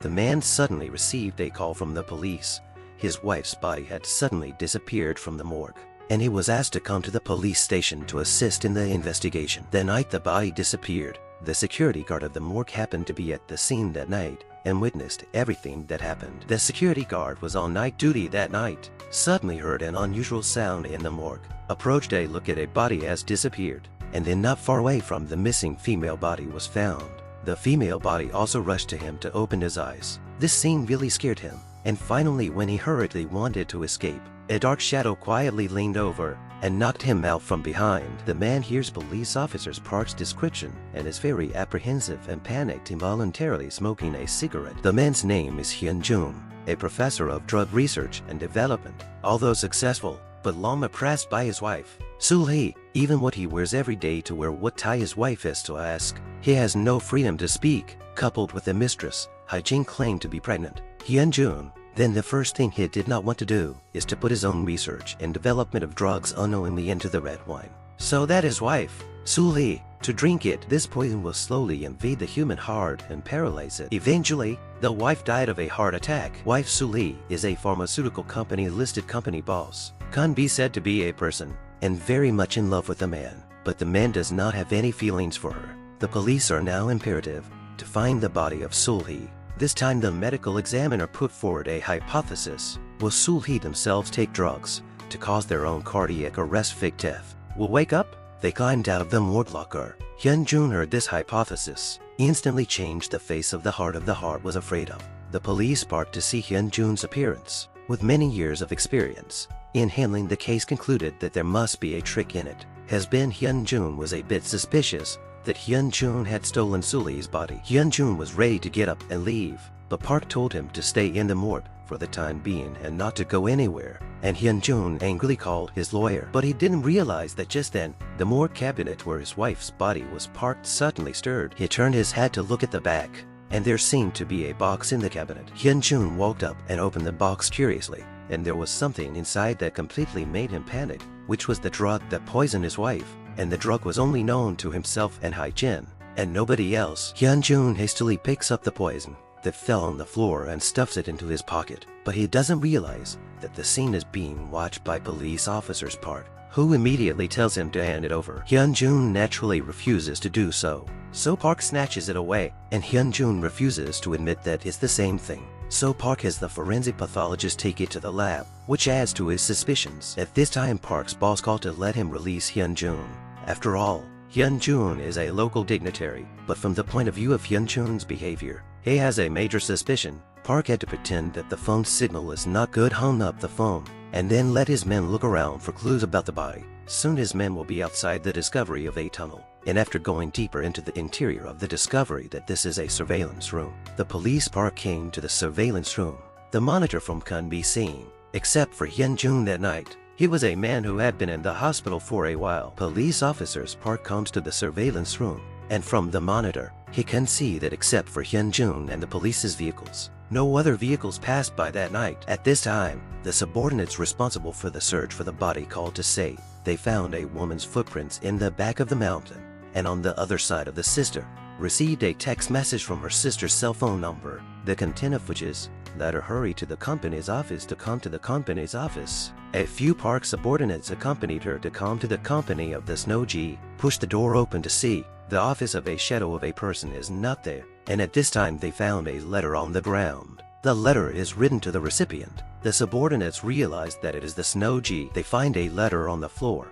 The man suddenly received a call from the police. His wife's body had suddenly disappeared from the morgue, and he was asked to come to the police station to assist in the investigation. The night the body disappeared, the security guard of the morgue happened to be at the scene that night and witnessed everything that happened. The security guard was on night duty that night, suddenly heard an unusual sound in the morgue, approached a look at a body as disappeared, and then not far away from the missing female body was found. The female body also rushed to him to open his eyes. This scene really scared him, and finally when he hurriedly wanted to escape, a dark shadow quietly leaned over and knocked him out from behind. The man hears police officer Park's description and is very apprehensive and panicked, involuntarily smoking a cigarette. The man's name is Hyun-jun, a professor of drug research and development. Although successful, but long oppressed by his wife, Sul-hee, even what he wears every day to wear what tie his wife is to ask. He has no freedom to speak, coupled with the mistress, Hyejin, claimed to be pregnant. Hyun-jun, then the first thing he did not want to do is to put his own research and development of drugs unknowingly into the red wine. So that his wife, Sul-hee, to drink it. This poison will slowly invade the human heart and paralyze it. Eventually, the wife died of a heart attack. Wife Sul-hee is a pharmaceutical company listed company boss. Can be said to be a person and very much in love with the man, but the man does not have any feelings for her. The police are now imperative to find the body of Sul-hee. This time the medical examiner put forward a hypothesis. Will Sul-hee themselves take drugs to cause their own cardiac arrest fake death? Will wake up? They climbed out of the morgue locker. Hyun-jun heard this hypothesis, instantly changed the face of the heart was afraid of. The police parked to see Hyun-jun's appearance. With many years of experience in handling the case, concluded that there must be a trick in it. Hyun-jun was a bit suspicious that Hyun-jun had stolen Sul-hee's body. Hyun-jun was ready to get up and leave, but Park told him to stay in the morgue for the time being and not to go anywhere, and Hyun-jun angrily called his lawyer. But he didn't realize that just then, the morgue cabinet where his wife's body was parked suddenly stirred. He turned his head to look at the back, and there seemed to be a box in the cabinet. Hyun-jun walked up and opened the box curiously, and there was something inside that completely made him panic, which was the drug that poisoned his wife. And the drug was only known to himself and Hyejin, and nobody else. Hyun-jun hastily picks up the poison that fell on the floor and stuffs it into his pocket, but he doesn't realize that the scene is being watched by police officers Park, who immediately tells him to hand it over. Hyun-jun naturally refuses to do so, so Park snatches it away, and Hyun-jun refuses to admit that it's the same thing. So Park has the forensic pathologist take it to the lab, which adds to his suspicions. At this time, Park's boss called to let him release Hyun-jun. After all, Hyun-jun is a local dignitary, but from the point of view of Hyun-jun's behavior, he has a major suspicion. Park had to pretend that the phone signal is not good, hung up the phone, and then let his men look around for clues about the body. Soon his men will be outside the discovery of a tunnel, and after going deeper into the interior of the discovery that this is a surveillance room, the police Park came to the surveillance room. The monitor from can be seen, except for Hyun-jun that night. He was a man who had been in the hospital for a while. Police officers Park comes to the surveillance room, and from the monitor, he can see that except for Hyun-jun and the police's vehicles, no other vehicles passed by that night. At this time, the subordinates responsible for the search for the body called to say they found a woman's footprints in the back of the mountain, and on the other side of the sister, received a text message from her sister's cell phone number, the content of which is, let her hurry to the company's office to come to the company's office. A few Park subordinates accompanied her to come to the company of the Snow-ji, pushed the door open to see the office of a shadow of a person is not there, and at this time they found a letter on the ground. The letter is written to the recipient. The subordinates realize that it is the Snow-ji. They find a letter on the floor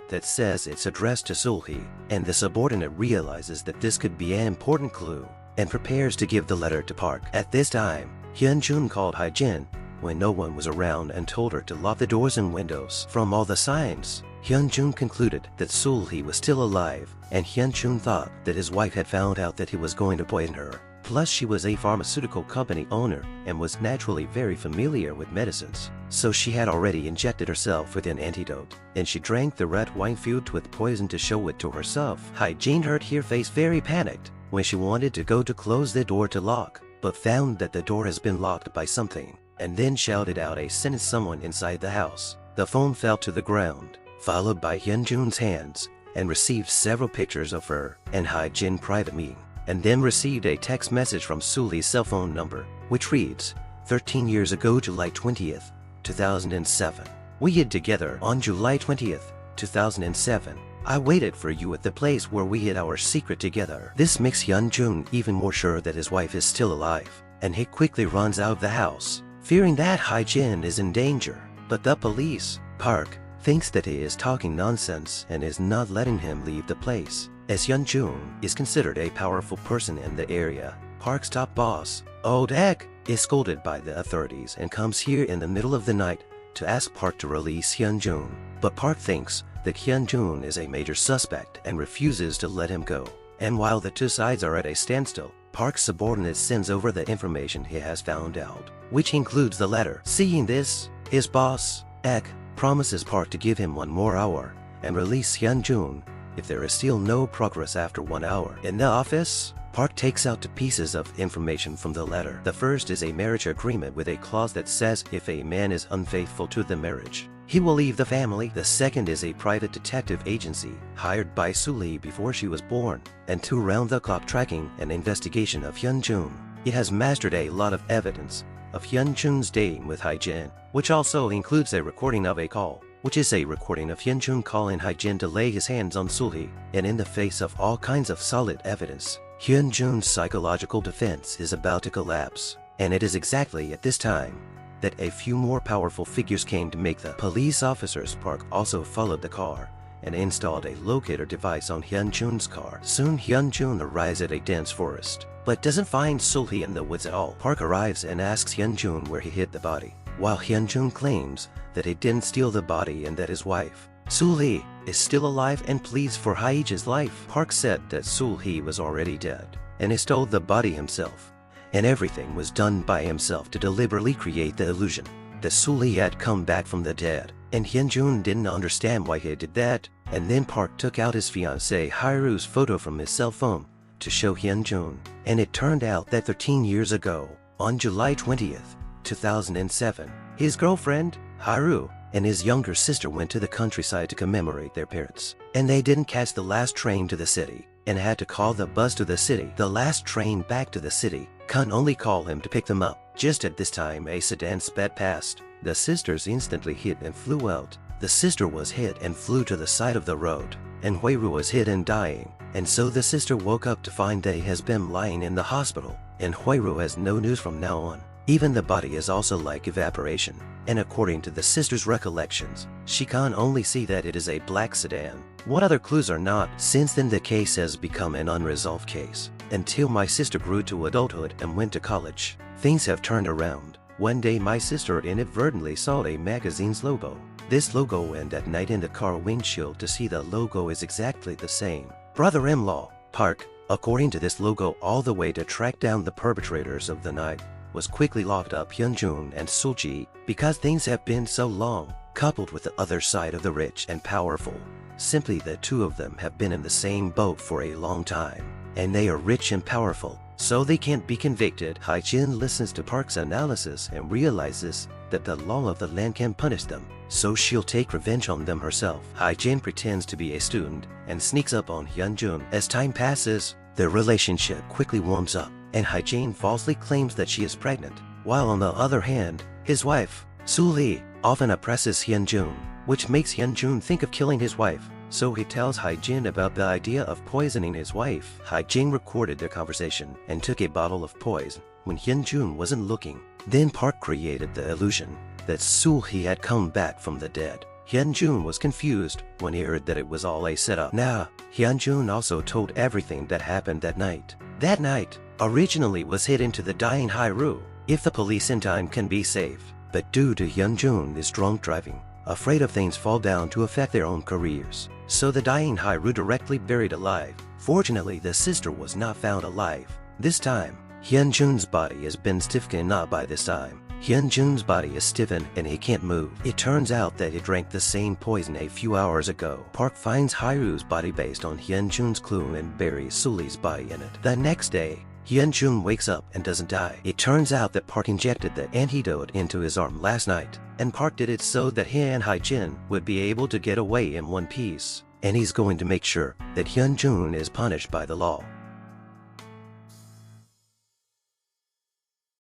that says it's addressed to Sul-hee, and the subordinate realizes that this could be an important clue and prepares to give the letter to Park. At this time, Hyun-jun called Hyejin when no one was around and told her to lock the doors and windows. From all the signs, Hyun-jun concluded that Sul-hee was still alive, and Hyun-jun thought that his wife had found out that he was going to poison her. Plus, she was a pharmaceutical company owner and was naturally very familiar with medicines, so she had already injected herself with an antidote, and she drank the red wine filled with poison to show it to herself. Hyejin heard her face very panicked when she wanted to go to close the door to lock, but found that the door has been locked by something, and then shouted out a sentence someone inside the house. The phone fell to the ground, followed by Hyun-jun's hands, and received several pictures of her and Hyejin private meeting. and then received a text message from Suli's cell phone number, which reads, 13 years ago, July 20th, 2007. We hid together on July 20th, 2007. I waited for you at the place where we hid our secret together. This makes Hyun-jun even more sure that his wife is still alive, and he quickly runs out of the house, fearing that Hae-jin is in danger. But the police, Park, thinks that he is talking nonsense and is not letting him leave the place. As Hyun-jun is considered a powerful person in the area, Park's top boss, Old Ek, is scolded by the authorities and comes here in the middle of the night to ask Park to release Hyun-jun. But Park thinks that Hyun-jun is a major suspect and refuses to let him go. And while the two sides are at a standstill, Park's subordinate sends over the information he has found out, which includes the letter. Seeing this, his boss, Ek, promises Park to give him 1 more hour and release Hyun-jun if there is still no progress after 1 hour. In the office, Park takes out 2 pieces of information from the letter. The first is a marriage agreement with a clause that says if a man is unfaithful to the marriage, he will leave the family. The second is a private detective agency hired by Suli before she was born, and to round-the-clock tracking and investigation of Hyun-jun. It has mastered a lot of evidence of Hyun-jun's dating with Hae-jin, which also includes a recording of a call, which is a recording of Hyun-jun calling Hae-jin to lay his hands on Suli. And in the face of all kinds of solid evidence, Hyun-jun's psychological defense is about to collapse. And it is exactly at this time that a few more powerful figures came to make the police officers. Park also followed the car and installed a locator device on Hyun-jun's car. Soon Hyun-jun arrives at a dense forest, but doesn't find Suli in the woods at all. Park arrives and asks Hyun-jun where he hid the body, while Hyun-jun claims that he didn't steal the body and that his wife, Suli, is still alive and pleads for Hae-jin's life. Park said that Suli was already dead and he stole the body himself, and everything was done by himself to deliberately create the illusion that Suli had come back from the dead. And Hyun-jun didn't understand why he did that. And then Park took out his fiancée Hairu's photo from his cell phone to show Hyun-jun. And it turned out that 13 years ago, on July 20th, 2007, his girlfriend, Hairu, and his younger sister went to the countryside to commemorate their parents. And they didn't catch the last train to the city and had to call the bus to the city. The last train back to the city can only call him to pick them up. Just at this time, a sedan sped past. The sisters instantly hid and flew out. The sister was hit and flew to the side of the road, and Huiru was hit and dying. And so the sister woke up to find that he has been lying in the hospital, and Huiru has no news from now on. Even the body is also like evaporation, and according to the sister's recollections, she can only see that it is a black sedan. What other clues are not? Since then the case has become an unresolved case. Until my sister grew to adulthood and went to college, things have turned around. One day my sister inadvertently saw a magazine's logo. This logo went at night in the car windshield to see the logo is exactly the same. Brother-in-law, Park, according to this logo, all the way to track down the perpetrators of the night, was quickly locked up Hyun-jun and Sul-ji because things have been so long, coupled with the other side of the rich and powerful. Simply the two of them have been in the same boat for a long time, and they are rich and powerful, so they can't be convicted. Hae-jin listens to Park's analysis and realizes that the law of the land can punish them, so she'll take revenge on them herself. Hae-jin pretends to be a student and sneaks up on Hyun-jun. As time passes, their relationship quickly warms up, and Hae-jin falsely claims that she is pregnant, while on the other hand, his wife, Sul-lee, often oppresses Hyun-jun, which makes Hyun-jun think of killing his wife. So he tells Hae-jin about the idea of poisoning his wife. Hae-jin recorded their conversation and took a bottle of poison when Hyun-jun wasn't looking. Then Park created the illusion that Sul-hee had come back from the dead. Hyun-jun was confused when he heard that it was all a setup. Now, Hyun-jun also told everything that happened that night. That night originally was hidden to the dying Hairu, if the police in time can be saved. But due to Hyun-jun's drunk driving, afraid of things fall down to affect their own careers, so the dying Hairu directly buried alive. Fortunately, the sister was not found alive. This time, Hyun-jun's body has been stiffened. Not by this time, Hyun-jun's body is stiffened and he can't move. It turns out that he drank the same poison a few hours ago. Park finds Hairu's body based on Hyun-jun's clue and buries Sul-lee's body in it. The next day, Hyun-jun wakes up and doesn't die. It turns out that Park injected the antidote into his arm last night, and Park did it so that he and Hae-jin would be able to get away in one piece. And he's going to make sure that Hyun-jun is punished by the law.